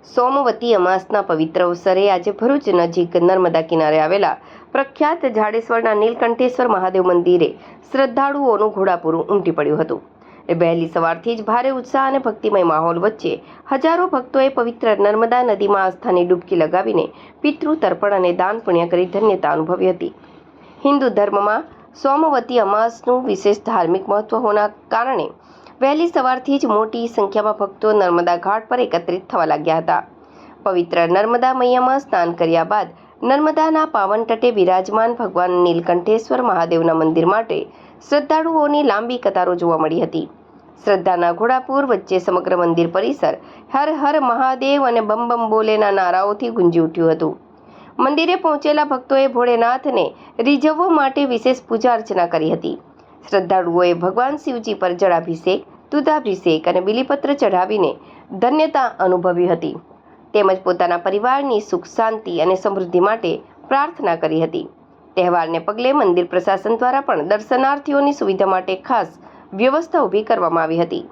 સોમવતી અમાસના પવિત્ર અવસરે આજે ભરૂચ નજીક નર્મદા કિનારે આવેલા પ્રખ્યાત જાડેશ્વરના નીલકંઠેશ્વર મહાદેવ મંદિરે શ્રદ્ધાળુઓનું ઘોડાપૂરું ઉમટી પડ્યું હતું. વહેલી સવારથી જ ભારે ઉત્સાહ અને ભક્તિમય માહોલ વચ્ચે હજારો ભક્તોએ પવિત્ર નર્મદા નદીમાં આસ્થાની ડૂબકી લગાવીને પિતૃ તર્પણ અને દાન પુણ્ય કરી ધન્યતા અનુભવી હતી. હિન્દુ ધર્મમાં સોમવતી અમાસનું વિશેષ ધાર્મિક મહત્વ હોવાના કારણે વહેલી સવારથી જ મોટી સંખ્યામાં ભક્તો નર્મદા ઘાટ પર એકત્રિત થવા લાગ્યા હતા. પવિત્ર નર્મદા મૈયામાં સ્નાન કર્યા બાદ નર્મદાના પાવન તટે બિરાજમાન ભગવાન નીલકંઠેશ્વર મહાદેવના મંદિર માટે શ્રદ્ધાળુઓની લાંબી કતારો જોવા મળી હતી. શ્રદ્ધાના ઘોડાપૂર વચ્ચે સમગ્ર મંદિર પરિસર હર હર મહાદેવ અને બમ બમ બોલેના નારાઓથી ગુંજી ઉઠ્યું હતું. મંદિરે પહોંચેલા ભક્તોએ ભોળેનાથને રીઝવવા માટે વિશેષ પૂજા અર્ચના કરી હતી. શ્રદ્ધાળુઓએ ભગવાન શિવજી પર જળાભિષેક, દૂધાભિષેક અને બિલીપત્ર ચઢાવીને ધન્યતા અનુભવી હતી. તેમજ પોતાના પરિવારની સુખ શાંતિ અને સમૃદ્ધિ માટે પ્રાર્થના કરી હતી. તહેવારને પગલે મંદિર પ્રશાસન દ્વારા પણ દર્શનાર્થીઓની સુવિધા માટે ખાસ વ્યવસ્થા ઊભી કરવામાં આવી હતી.